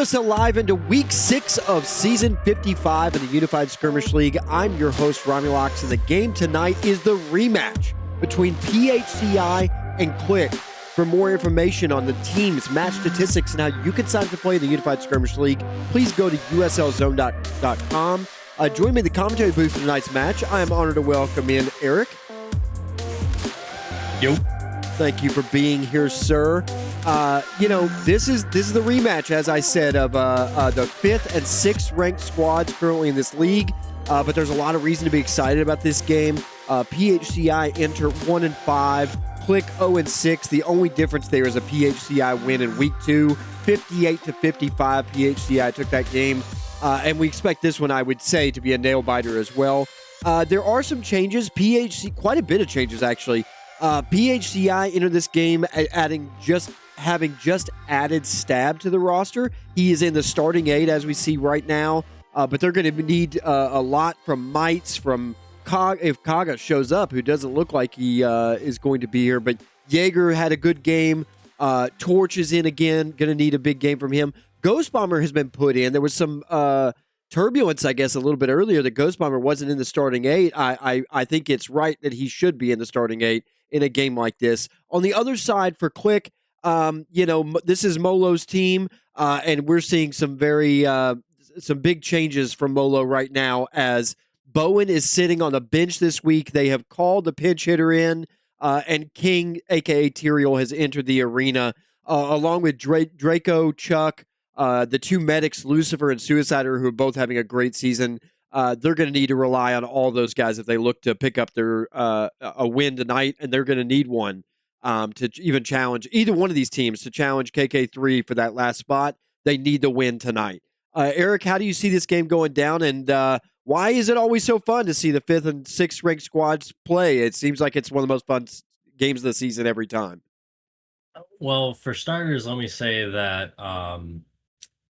USL Live into Week 6 of Season 55 of the Unified Skirmish League. I'm your host, Romulocks, and the game tonight is the rematch between PHCI and Clique. For more information on the teams, match statistics, and how you can sign up to play the Unified Skirmish League, please go to uslzone.com. Join me in the commentary booth for tonight's match. I am honored to welcome in Eric. Yo. Thank you for being here, sir. This is the rematch, as I said, of the 5th and 6th ranked squads currently in this league. But there's a lot of reason to be excited about this game. PHCI enter 1-5, Clique 0-6. The only difference there is a PHCI win in Week 2, 58-55. PHCI took that game, and we expect this one, I would say, to be a nail biter as well. There are some changes. Quite a bit of changes actually. PHCI entered this game having just added Stab to the roster. He is in the starting 8 as we see right now, but they're going to need a lot from Mites, from if Kaga shows up, who doesn't look like he is going to be here. But Jaeger had a good game. Torch is in again, going to need a big game from him. Ghost Bomber has been put in. There was some turbulence, I guess, a little bit earlier that Ghost Bomber wasn't in the starting 8. I think it's right that he should be in the starting 8 in a game like this. On the other side for Clique, this is Molo's team, and we're seeing some big changes from Molo right now as Bowen is sitting on the bench this week. They have called the pinch hitter in, and King, a.k.a. Tyrael, has entered the arena, along with Draco, Chuck, the two medics, Lucifer and Suicider, who are both having a great season. They're going to need to rely on all those guys if they look to pick up their a win tonight, and they're going to need one to even challenge either one of these teams to challenge KK3 for that last spot. They need the win tonight. Eric, how do you see this game going down, and why is it always so fun to see the 5th and 6th ranked squads play? It seems like it's one of the most fun games of the season every time. Well, for starters, let me say that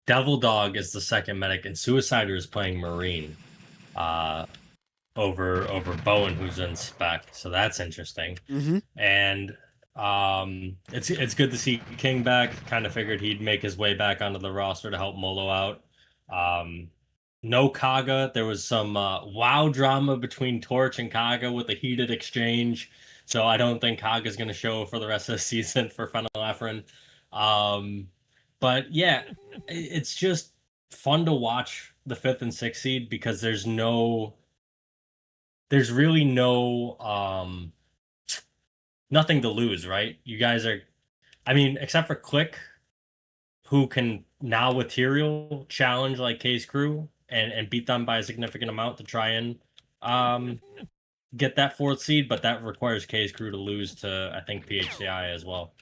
Devil Dog is the second medic, and Suicider is playing Marine over Bowen, who's in spec. So that's interesting. Mm-hmm. And it's good to see King back. Kind of figured he'd make his way back onto the roster to help Molo out. No Kaga. There was some WoW drama between Torch and Kaga with a heated exchange. So I don't think Kaga's going to show for the rest of the season for Phenylephrine. But yeah, it's just fun to watch the 5th and 6th seed because there's really no nothing to lose, right? You guys are, except for Clique, who can now with Tyrael challenge like K's crew and beat them by a significant amount to try and get that 4th seed, but that requires K's crew to lose to, I think, PHCI as well.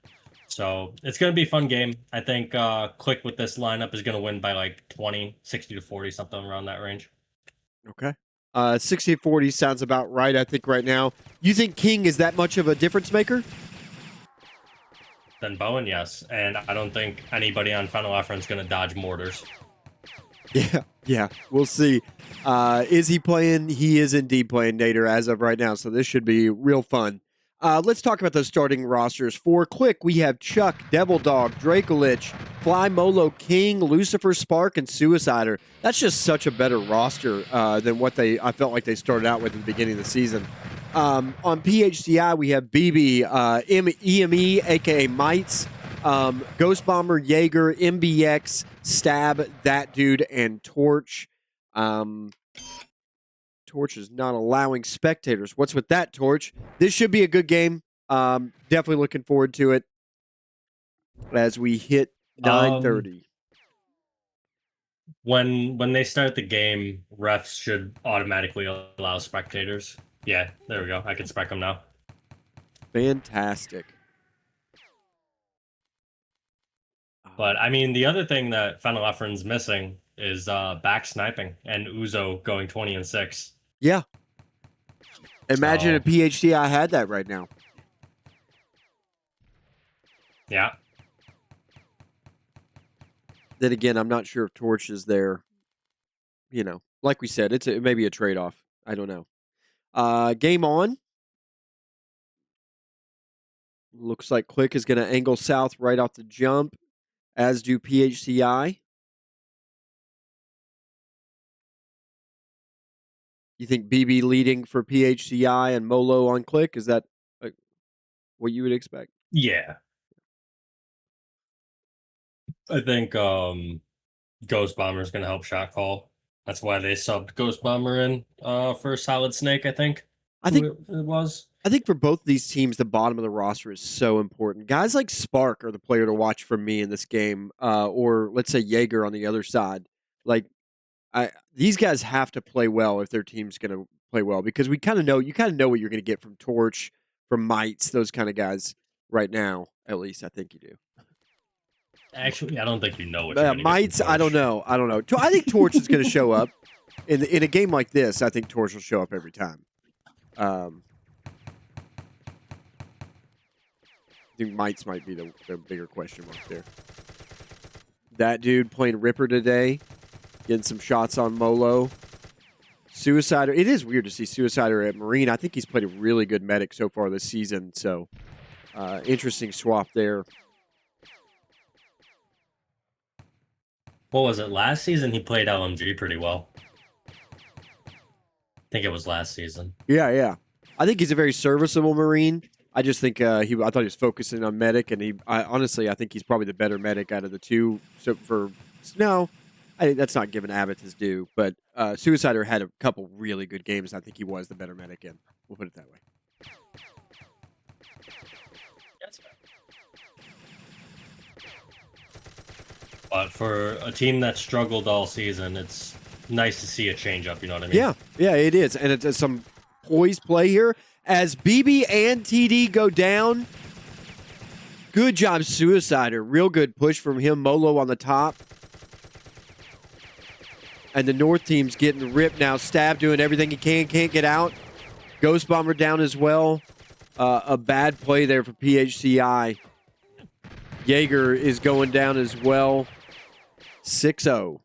So it's going to be a fun game. I think Clique with this lineup is going to win by like 20, 60-40, something around that range. Okay. 60-40 sounds about right, I think, right now. You think King is that much of a difference maker? Then Bowen, yes. And I don't think anybody on Phenylephrine is going to dodge mortars. Yeah, we'll see. Is he playing? He is indeed playing Nader as of right now, so this should be real fun. Let's talk about those starting rosters. For Clique, we have Chuck, Devil Dog, Dracolich, Fly, Molo, King, Lucifer, Spark, and Suicider. That's just such a better roster than what I felt like they started out with at the beginning of the season. On PHCI, we have BB, EME, a.k.a. Mites, Ghost Bomber, Jaeger, MBX, Stab, That Dude, and Torch. Torch is not allowing spectators. What's with that, Torch? This should be a good game. Definitely looking forward to it as we hit 9:30. When they start the game, refs should automatically allow spectators. Yeah, there we go. I can spec them now. Fantastic. But the other thing that Phenylephrine's missing is back sniping and Uzo going 20-6. Yeah. Imagine if PHCI had that right now. Yeah. Then again, I'm not sure if Torch is there. Like we said, it may be a trade-off. I don't know. Game on. Looks like Clique is going to angle south right off the jump, as do PHCI. You think BB leading for PHCI and Molo on Clique? Is that what you would expect? Yeah. I think Ghost Bomber is going to help shot call. That's why they subbed Ghost Bomber in for Solid Snake, I think. I think It was. I think for both these teams, the bottom of the roster is so important. Guys like Spark are the player to watch for me in this game, or let's say Jaeger on the other side. Like, these guys have to play well if their team's going to play well because you kind of know what you're going to get from Torch, from Mites, those kind of guys right now. At least I think you do. Actually, I don't think you know what you're going to get Mites, from I don't Torch. know. I think Torch is going to show up in a game like this. I think Torch will show up every time. I think Mites might be the bigger question mark there. That dude playing Ripper today, getting some shots on Molo. Suicider. It is weird to see Suicider at Marine. I think he's played a really good medic so far this season. So, interesting swap there. What was it? Last season, he played LMG pretty well. I think it was last season. Yeah. I think he's a very serviceable Marine. I just think I thought he was focusing on medic, and honestly, I think he's probably the better medic out of the two. So that's not giving Abbott his due, but Suicider had a couple really good games. I think he was the better medic in. We'll put it that way. That's fair. But for a team that struggled all season, it's nice to see a change up. You know what I mean? Yeah, it is, and it's some poised play here as BB and TD go down. Good job, Suicider. Real good push from him. Molo on the top. And the North team's getting ripped now. Stab doing everything he can. Can't get out. Ghost Bomber down as well. A bad play there for PHCI. Jaeger is going down as well. 6-0.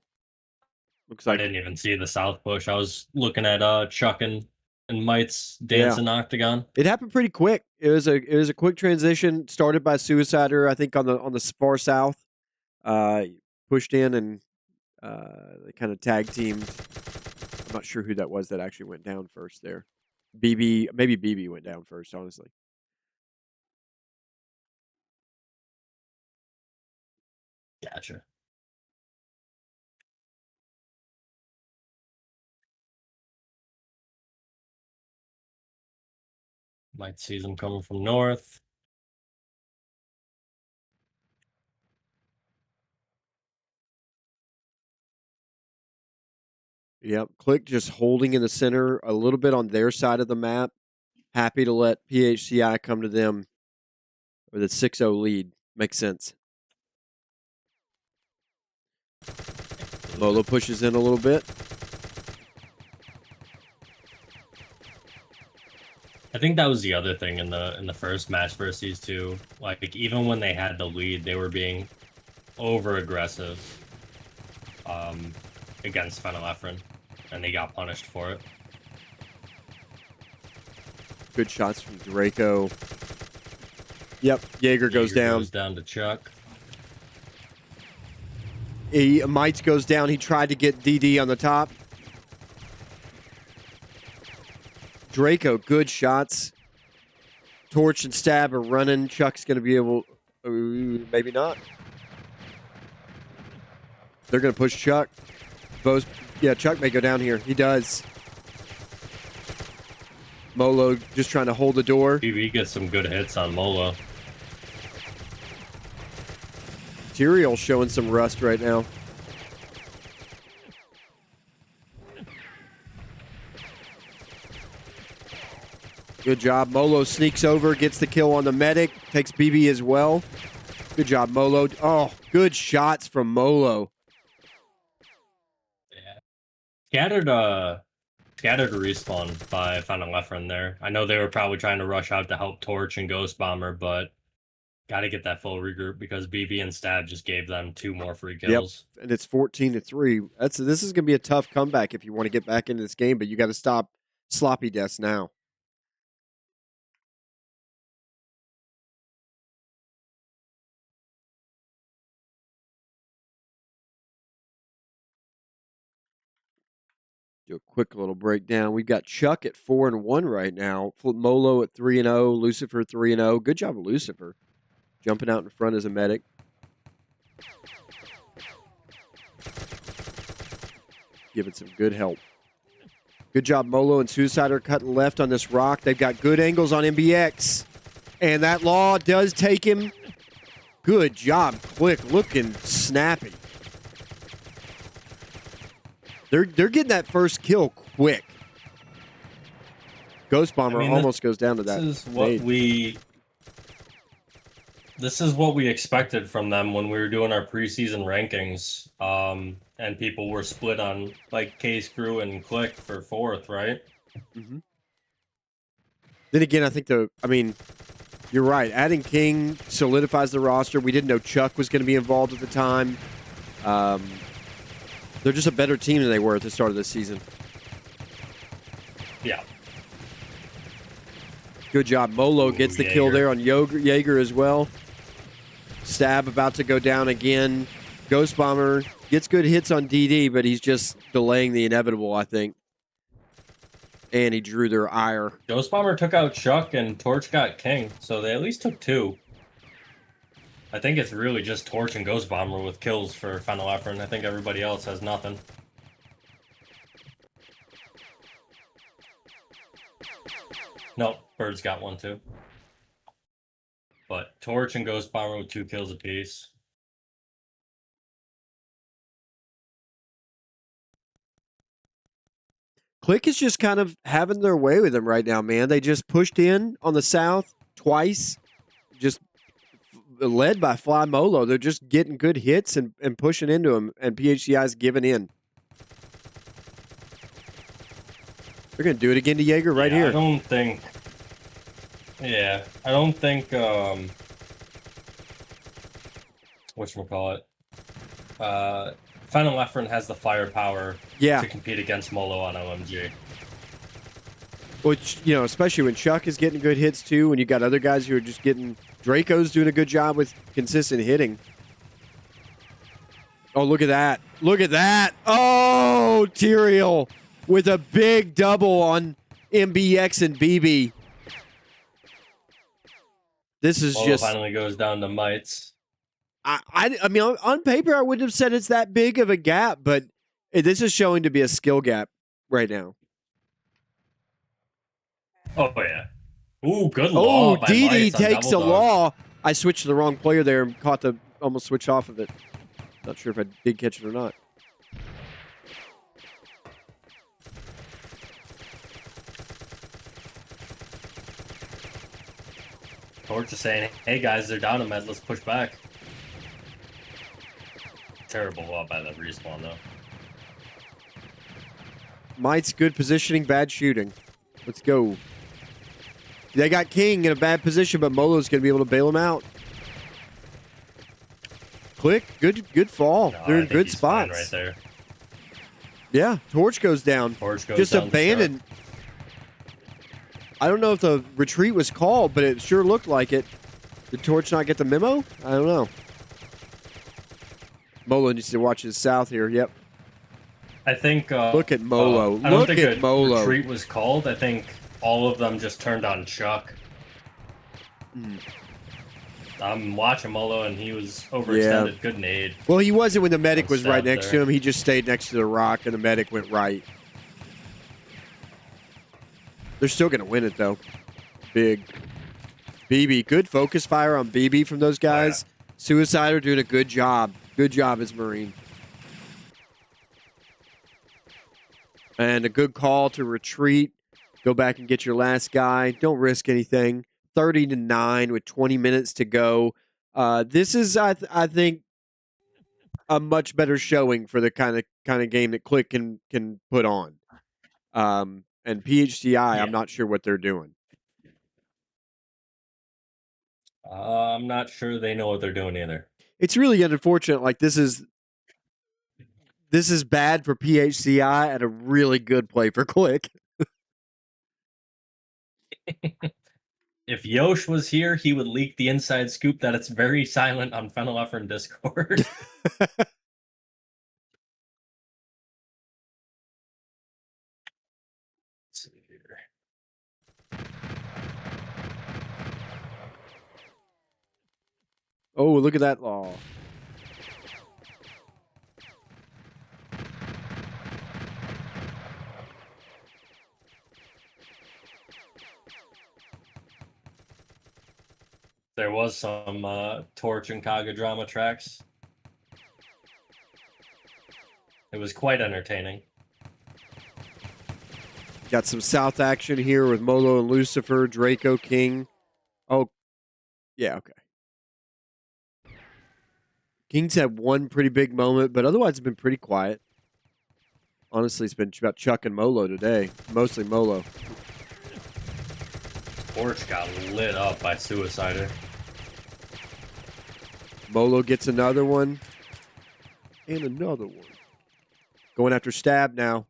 Looks like I didn't even see the South push. I was looking at Chuck and Mites dancing Octagon. it happened pretty quick. It was a quick transition started by Suicider, I think on the far south. Pushed in and they kind of tag teamed. I'm not sure who that was that actually went down first there. Maybe BB went down first, honestly. Gotcha. Might see them coming from north. Yep. Clique just holding in the center a little bit on their side of the map. Happy to let PHCI come to them with a 6-0 lead. Makes sense. Molo pushes in a little bit. I think that was the other thing in the first match versus these two. Like even when they had the lead, they were being over aggressive against Phenylephrine, and they got punished for it. Good shots from Draco. Yep, Jaeger goes down. Goes down to Chuck. Mites goes down. He tried to get DD on the top. Draco, good shots. Torch and Stab are running. Chuck's going to be able... maybe not. They're going to push Chuck. Chuck may go down here. He does. Molo just trying to hold the door. BB gets some good hits on Molo. Tyrael showing some rust right now. Good job. Molo sneaks over, gets the kill on the medic, takes BB as well. Good job, Molo. Oh, good shots from Molo. Yeah. Scattered respawn by Phenylephrine there. I know they were probably trying to rush out to help Torch and Ghost Bomber, but got to get that full regroup because BB and Stab just gave them 2 more free kills. Yep, and it's 14-3. This is going to be a tough comeback if you want to get back into this game, but you got to stop sloppy deaths now. Do a quick little breakdown. We've got Chuck at 4-1 right now. Molo at 3-0. Lucifer 3-0. Good job, Lucifer, jumping out in front as a medic. Giving some good help. Good job, Molo and Suicider cutting left on this rock. They've got good angles on MBX. And that Law does take him. Good job, Clique. Looking snappy. They're getting that first kill quick. Ghost Bomber almost goes down to that. This is what we expected from them when we were doing our preseason rankings. And people were split on like K-Screw and Clique for 4th, right? Mm-hmm. Then again, I think you're right. Adding King solidifies the roster. We didn't know Chuck was going to be involved at the time. They're just a better team than they were at the start of this season. Yeah. Good job. Molo gets the kill there on Jaeger as well. Stab about to go down again. Ghost Bomber gets good hits on DD, but he's just delaying the inevitable, I think. And he drew their ire. Ghost Bomber took out Chuck and Torch got King, so they at least took 2. I think it's really just Torch and Ghost Bomber with kills for Final Effort, and I think everybody else has nothing. Nope, Bird's got 1 too. But Torch and Ghost Bomber with 2 kills apiece. Clique is just kind of having their way with them right now, man. They just pushed in on the south twice, just led by Fly Molo. They're just getting good hits and pushing into them, and PHCI's giving in. They're going to do it again to Jaeger right here. I don't think whatchamacallit, Final Effort has the firepower to compete against Molo on OMG. Which, especially when Chuck is getting good hits too, when you got other guys who are just getting... Draco's doing a good job with consistent hitting. Oh, look at that. Look at that. Oh, Tyrael with a big double on MBX and BB. This is Molo finally goes down to mites. I mean, on paper, I wouldn't have said it's that big of a gap, but this is showing to be a skill gap right now. Oh, yeah. Ooh, good Law. Oh, DD takes a Law. I switched to the wrong player there and almost switched off of it. Not sure if I did catch it or not. Torch is saying, hey guys, they're down a med, let's push back. Terrible Law by the respawn, though. Might's good positioning, bad shooting. Let's go. They got King in a bad position, but Molo's going to be able to bail him out. Clique, good fall. They're in good spots. Right there. Yeah, Torch goes down. Torch goes just down abandoned. I don't know if the retreat was called, but it sure looked like it. Did Torch not get the memo? I don't know. Molo needs to watch his south here. Yep. I think... look at Molo. Look at Molo. Retreat was called. I think all of them just turned on Chuck. I'm watching Molo, and he was overextended. Yeah. Good nade. Well, he wasn't when the medic was right next to him. He just stayed next to the rock, and the medic went right. They're still going to win it, though. Big. BB. Good focus fire on BB from those guys. Oh, yeah. Suicider doing a good job. Good job as Marine. And a good call to retreat. Go back and get your last guy. Don't risk anything. 30-9 with 20 minutes to go. This is, I think, a much better showing for the kind of game that Clique can put on. And PHCI, yeah. I'm not sure what they're doing. I'm not sure they know what they're doing either. It's really unfortunate. Like this is bad for PHCI and a really good play for Clique. If Yosh was here, he would leak the inside scoop that it's very silent on Final Effort and Discord. see here. Oh, look at that law. There was some Torch and Kaga drama tracks. It was quite entertaining. Got some South action here with Molo and Lucifer, Draco King. Oh, yeah, okay. King's had one pretty big moment, but otherwise it's been pretty quiet. Honestly, it's been about Chuck and Molo today. Mostly Molo. Torch got lit up by Suicider. Molo gets another one. And another one. Going after Stab now.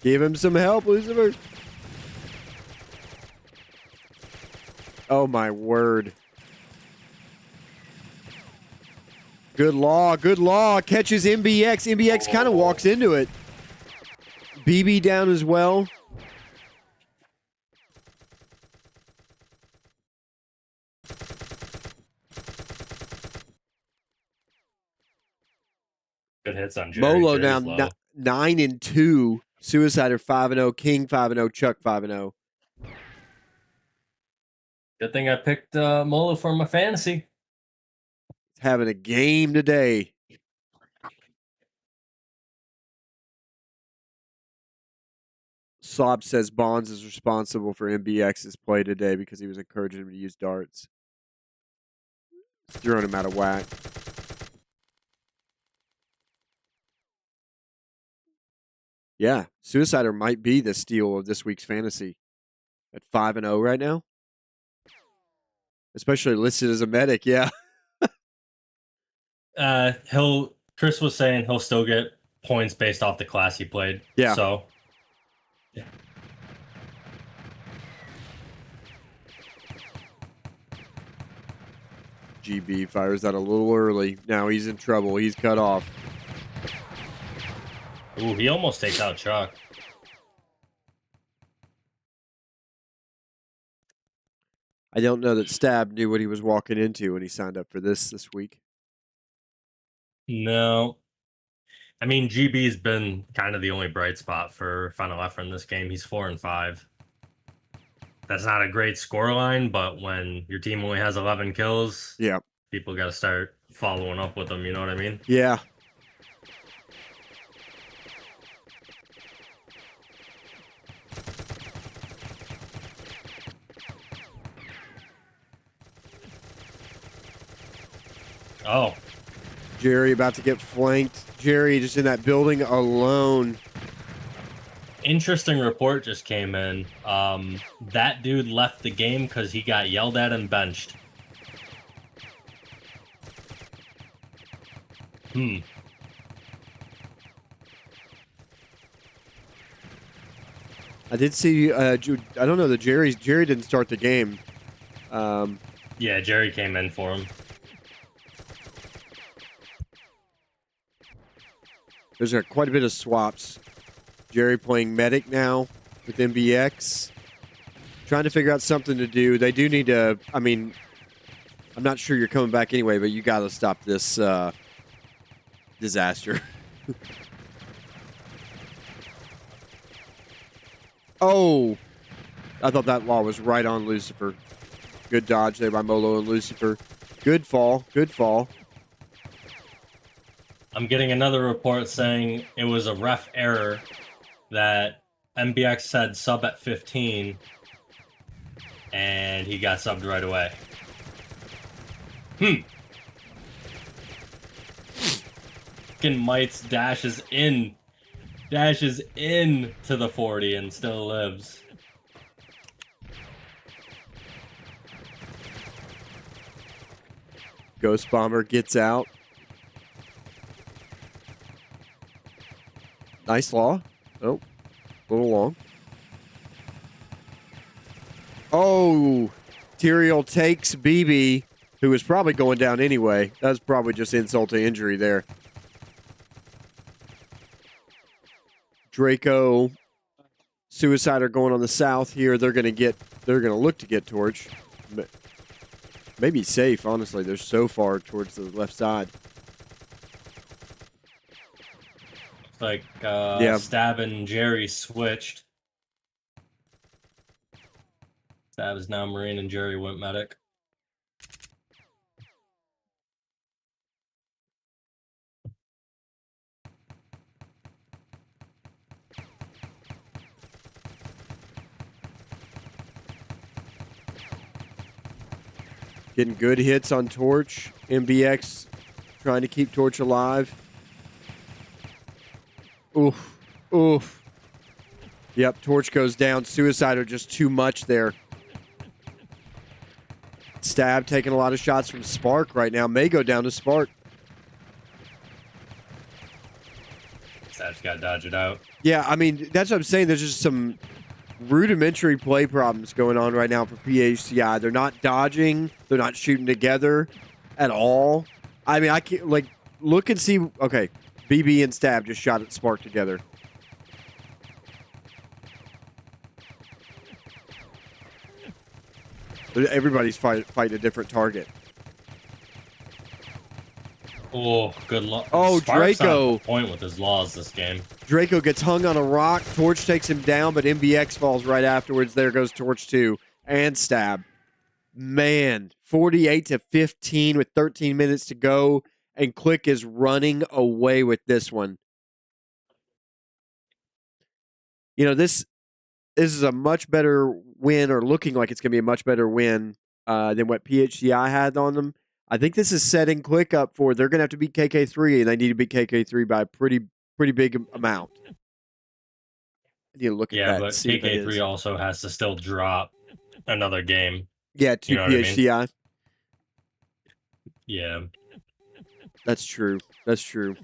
Give him some help, Lucifer. Oh, my word. Good law. Good law. Catches MBX. MBX kind of walks into it. BB down as well. Good hits on Jerry. Molo Jerry's now low. 9-2. Suicider 5-0. King 5-0. Chuck 5-0. Good thing I picked Molo for my fantasy. Having a game today. Sob says Bonds is responsible for MBX's play today because he was encouraging him to use darts. Throwing him out of whack. Yeah, Suicider might be the steal of this week's fantasy. At 5-0 right now. Especially listed as a medic, yeah. Chris was saying he'll still get points based off the class he played. Yeah. So GB fires that a little early. Now he's in trouble. He's cut off. ooh, he almost takes out Chuck. I don't know that Stab knew what he was walking into when he signed up for this week. No. I mean, GB's been kind of the only bright spot for Final Effort in this game. He's 4-5. That's not a great scoreline, but when your team only has 11 kills, Yeah. people got to start following up with them. You know what I mean? Yeah. Oh. Jerry about to get flanked. Jerry just in that building alone. Interesting report just came in. That dude left the game because he got yelled at and benched. I did see, I don't know, Jerry didn't start the game. Yeah, Jerry came in for him. There's quite a bit of swaps. Jerry playing medic now with MBX. Trying to figure out something to do. They do need to, I mean, I'm not sure you're coming back anyway, but you got to stop this disaster. Oh, I thought that law was right on Lucifer. Good dodge there by Molo and Lucifer. Good fall. Good fall. I'm getting another report saying it was a ref error that MBX said sub at 15 and he got subbed right away. Fucking Mites dashes in to the 40 and still lives. Ghost Bomber gets out. Nice law. Oh, a little long. Oh, Tyrael takes BB, who was probably going down anyway. That was probably just insult to injury there. Draco, Suicide are going on the south here. They're gonna look to get Torch. Maybe safe, honestly. They're so far towards the left side. It's like Yeah. Stab and Jerry switched. Stab is now Marine and Jerry went medic. Getting good hits on Torch. MBX trying to keep Torch alive. Oof. Oof. Yep, Torch goes down. Suicide are just too much there. Stab taking a lot of shots from Spark right now. May go down to Spark. Stab's got to dodge it out. Yeah, I mean, that's what I'm saying. There's just some rudimentary play problems going on right now for PHCI. They're not dodging. They're not shooting together at all. I mean, I can't, like, look and see. Okay, BB and Stab just shot at Spark together. Everybody's fighting a different target. Oh, good luck. Oh, Spark's Draco. on point with his laws this game. Draco gets hung on a rock. Torch takes him down, but MBX falls right afterwards. There goes Torch 2 and Stab. Man, 48-15 with 13 minutes to go, and Clique is running away with this one. You know, this is a much better win, or looking like it's going to be a much better win than what PHCI had on them. I think this is setting Clique up for, they're going to have to beat KK3, and they need to beat KK3 by a pretty big amount. I need to look at that. Yeah, but and see KK3 also has to still drop another game. Yeah, to PHCI. I mean? Yeah. That's true. That's true.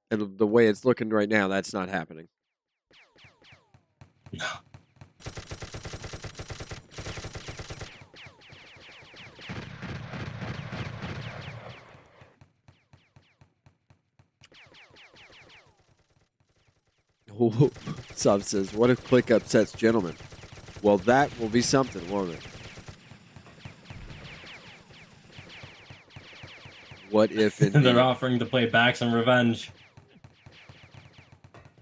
And the way it's looking right now, that's not happening. No. Sub says, what if Clique upsets Gentlemen? Well, that will be something, won't it? What if they're offering to play Backs and Revenge?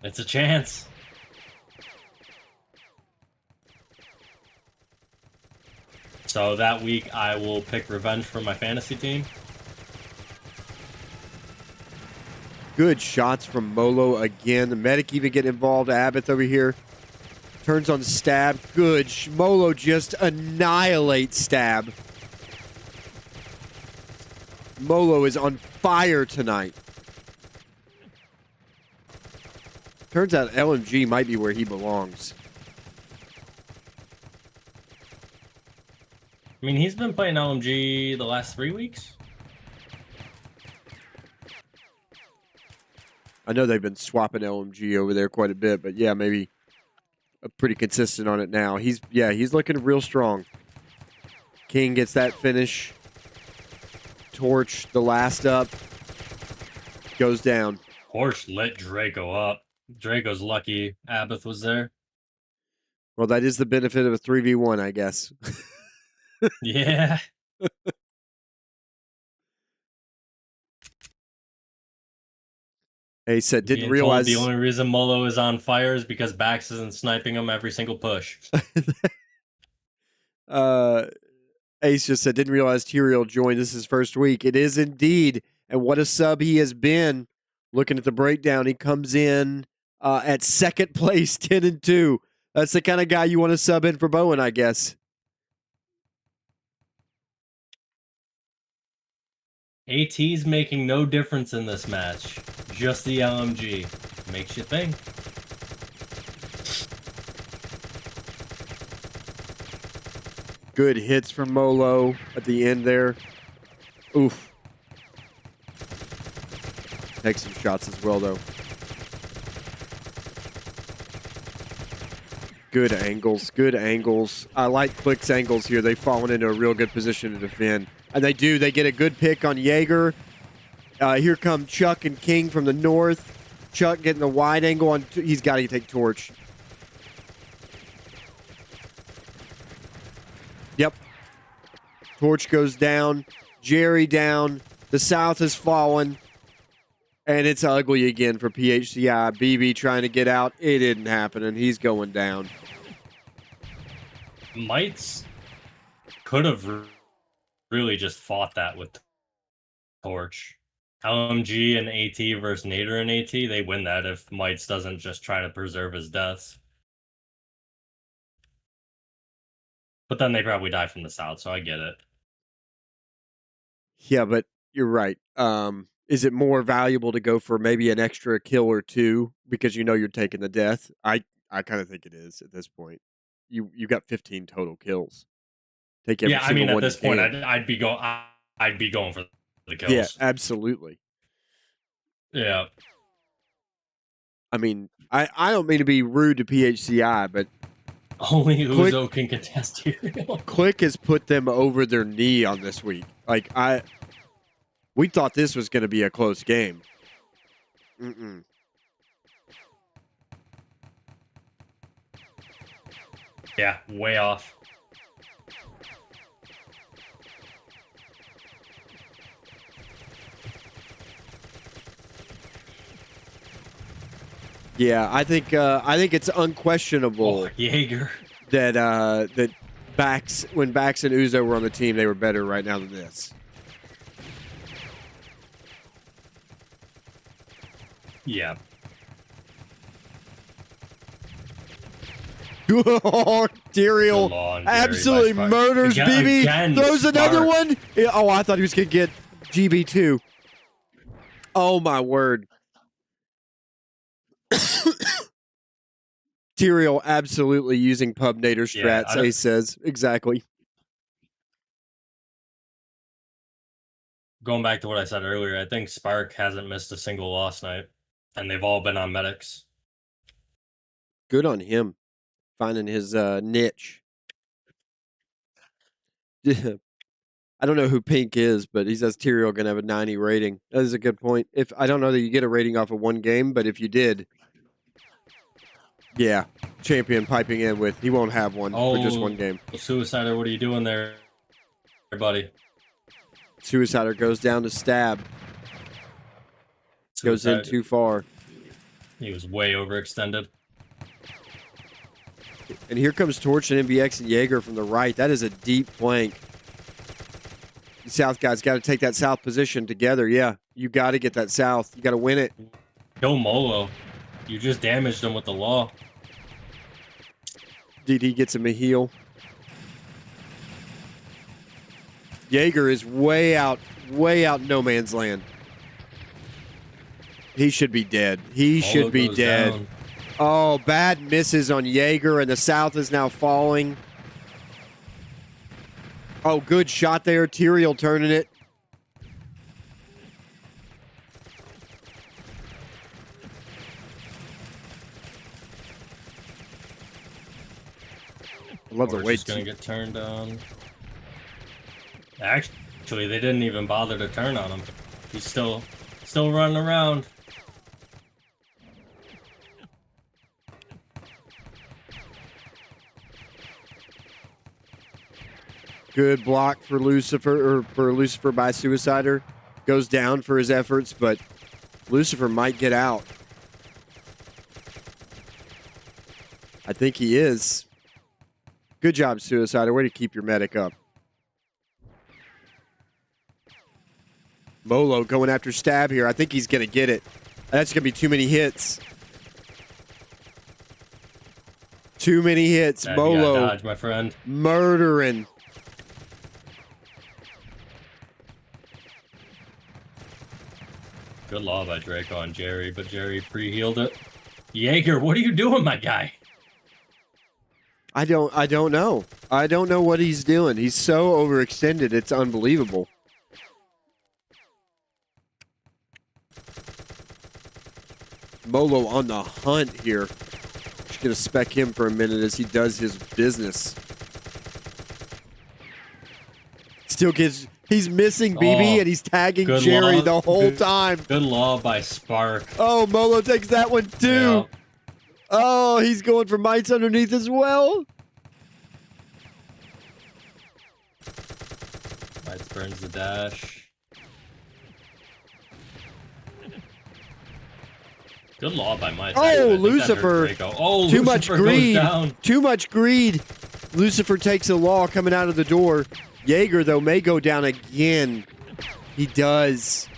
It's a chance. So that week, I will pick Revenge for my fantasy team. Good shots from Molo again. The medic even getting involved. Abbott over here turns on Stab. Good. Molo just annihilates Stab. Molo is on fire tonight. Turns out LMG might be where he belongs. I mean, he's been playing LMG the last 3 weeks. I know they've been swapping LMG over there quite a bit, but yeah, maybe pretty consistent on it now. He's looking real strong. King gets that finish. Torch, the last up, goes down. Torch lit Draco up. Draco's lucky Abath was there. Well, that is the benefit of a 3v1, I guess. Yeah. He said, didn't realize the only reason Molo is on fire is because Bax isn't sniping him every single push. Ace just said, didn't realize Tyrael joined. This is his first week. It is indeed. And what a sub he has been. Looking at the breakdown, he comes in at second place, 10-2. That's the kind of guy you want to sub in for Bowen, I guess. AT's making no difference in this match. Just the LMG. Makes you think. Good hits from Molo at the end there. Oof. Takes some shots as well, though. Good angles, good angles. I like Clique's angles here. They've fallen into a real good position to defend. And they do. They get a good pick on Jaeger. Here come Chuck and King from the north. Chuck getting the wide angle on. He's got to take Torch. Yep. Torch goes down. Jerry down. The South has fallen. And it's ugly again for PHCI. BB trying to get out. It didn't happen, and he's going down. Mites could have really just fought that with Torch. LMG and AT versus Nader and AT, they win that if Mites doesn't just try to preserve his deaths. But then they probably die from the South, so I get it. Yeah, but you're right. Is it more valuable to go for maybe an extra kill or two because you know you're taking the death? I kind of think it is at this point. You got 15 total kills. Take every single one. At this point, I'd be going for the kills. Yeah, absolutely. Yeah. I mean, I don't mean to be rude to PHCI, but only Uzo can contest here. Clique has put them over their knee on this week. Like we thought this was going to be a close game. Yeah, way off. Yeah, I think it's unquestionable Jaeger. that when Bax and Uzo were on the team, they were better right now than this. Yeah. Oh, Tyrael absolutely murders BB. Throws another one. Oh, I thought he was going to get GB too. Oh, my word. Tyrael absolutely using pub Nader strats, Ace says. Exactly. Going back to what I said earlier, I think Spark hasn't missed a single loss night, and they've all been on medics. Good on him. Finding his niche. I don't know who Pink is, but he says Tyrael going to have a 90 rating. That is a good point. I don't know that you get a rating off of one game, but if you did, yeah, champion piping in with he won't have one for just one game. Suicider, what are you doing there, buddy? Suicider goes down to stab. Goes in too far. He was way overextended. And here comes Torch and MBX and Jaeger from the right. That is a deep flank. The South guys got to take that South position together. Yeah, you got to get that South. You got to win it. Kill Molo. You just damaged him with the law. DD gets him a heal. Jaeger is way out no man's land. He should be dead. He should be dead. Down. Oh, bad misses on Jaeger, and the South is now falling. Oh, good shot there. Tyrael turning it. I love the way it's going to get turned on. Actually, they didn't even bother to turn on him. He's still running around. Good block for Lucifer, or for Lucifer by Suicider. Goes down for his efforts, but Lucifer might get out. I think he is. Good job, Suicider. Way to keep your medic up. Molo going after Stab here. I think he's going to get it. That's going to be too many hits. Too many hits. Yeah, Molo. Dodge, my friend. Murdering. Good law by Draco on Jerry, but Jerry pre-healed it. Jaeger, what are you doing, my guy? I don't know. I don't know what he's doing. He's so overextended. It's unbelievable. Molo on the hunt here. Just going to spec him for a minute as he does his business. Still gives He's missing BB and he's tagging good Jerry law. the whole time. Good law by Spark. Oh, Molo takes that one too. Yeah. Oh, he's going for mites underneath as well. Mites burns the dash. Good law by Mites. Oh, Lucifer. Oh, too Lucifer much goes greed. Down. Too much greed. Lucifer takes a law coming out of the door. Jaeger, though, may go down again. He does.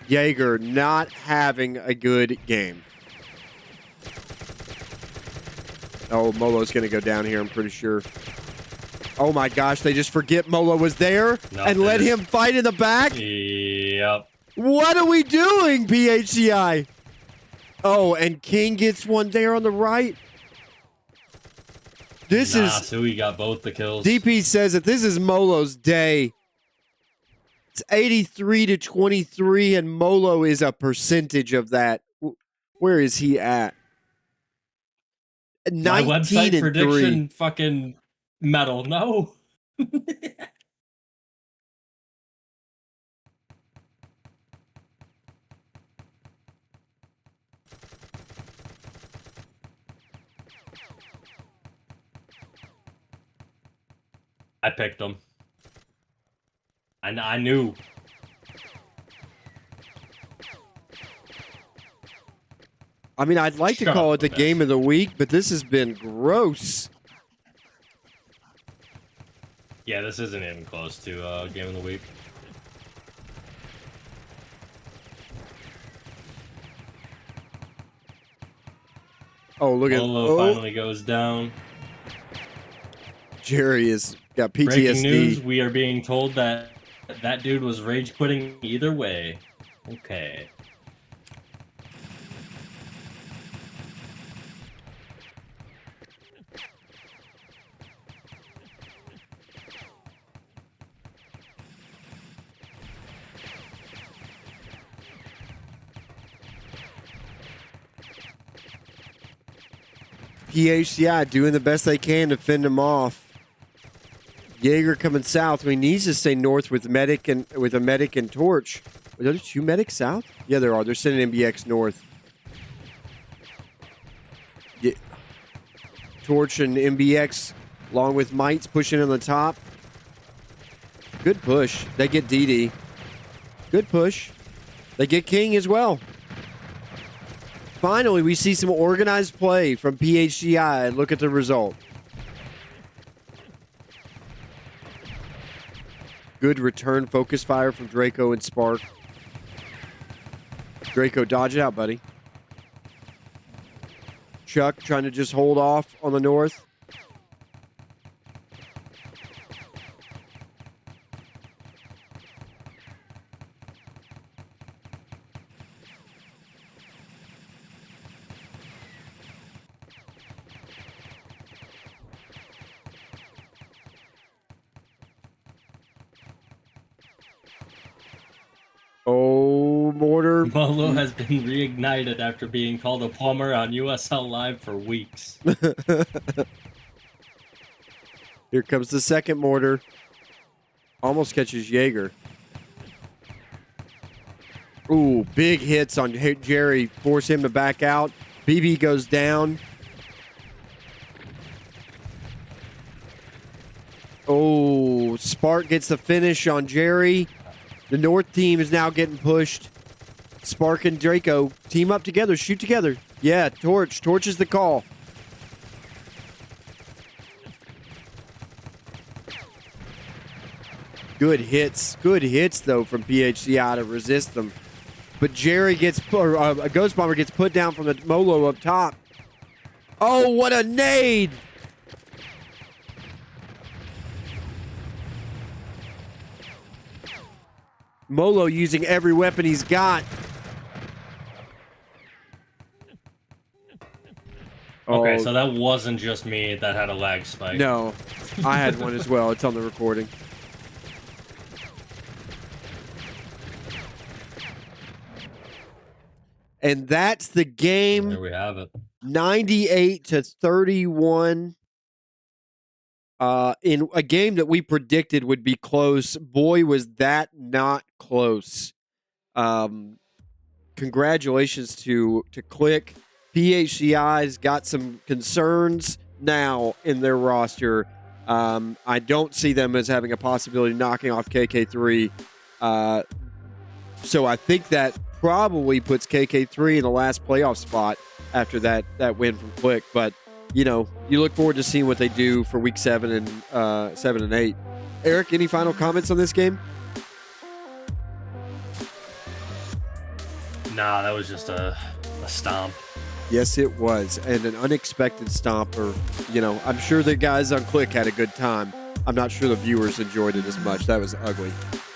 Jaeger not having a good game. Oh, Molo's going to go down here, I'm pretty sure. Oh, my gosh. They just forget Molo was there and let him fight in the back? Yep. What are we doing, PHCI? Oh, and King gets one there on the right. This is... Sui got both the kills. DP says that this is Molo's day. It's 83-23, and Molo is a percentage of that. Where is he at? My website prediction 3. fucking metal. No. I picked him. I knew. I mean, I'd like to call it the game of the week, but this has been gross. Yeah, this isn't even close to game of the week. Oh, look at Molo finally goes down. Jerry has got PTSD. Breaking news, we are being told that that dude was rage quitting either way. Okay. PHCI doing the best they can to fend him off. Jaeger coming south. He needs to stay north with a medic and torch. Are there 2 medics south? Yeah, there are. They're sending MBX north. Yeah. Torch and MBX along with Mites pushing on the top. Good push. They get DD. Good push. They get King as well. Finally, we see some organized play from PHCI. Look at the result. Good return focus fire from Draco and Spark. Draco, dodge it out, buddy. Chuck trying to just hold off on the north. Oh, mortar. Molo has been reignited after being called a plumber on USL Live for weeks. Here comes the second mortar. Almost catches Jaeger. Ooh, big hits on Jerry. Force him to back out. BB goes down. Oh, Spark gets the finish on Jerry. The North team is now getting pushed. Spark and Draco team up together, shoot together. Yeah, Torch. Torch is the call. Good hits. Good hits, though, from PHCI to resist them. But Jerry gets, or a Ghost Bomber gets put down from the Molo up top. Oh, what a nade! Molo using every weapon he's got. Okay, so that wasn't just me that had a lag spike. No, I had one as well. It's on the recording. And that's the game. There we have it. 98-31. in a game that we predicted would be close. Boy, was that not close. Congratulations to Clique. PHCI's got some concerns now in their roster. I don't see them as having a possibility of knocking off KK3. So I think that probably puts KK3 in the last playoff spot after that win from Clique. But, you know, you look forward to seeing what they do for week 7 and 8. Eric, any final comments on this game? Nah, that was just a stomp. Yes, it was. And an unexpected stomper. You know, I'm sure the guys on Clique had a good time. I'm not sure the viewers enjoyed it as much. That was ugly.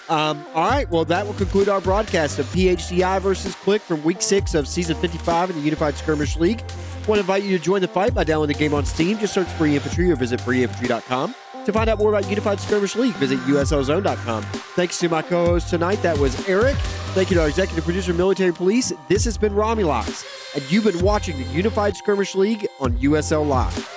All right, well, that will conclude our broadcast of PHCI versus Clique from Week 6 of Season 55 in the Unified Skirmish League. I want to invite you to join the fight by downloading the game on Steam. Just search Free Infantry or visit freeinfantry.com. To find out more about Unified Skirmish League, visit uslzone.com. Thanks to my co-host tonight. That was Eric. Thank you to our executive producer, Military Police. This has been Romulocks, and you've been watching the Unified Skirmish League on USL Live.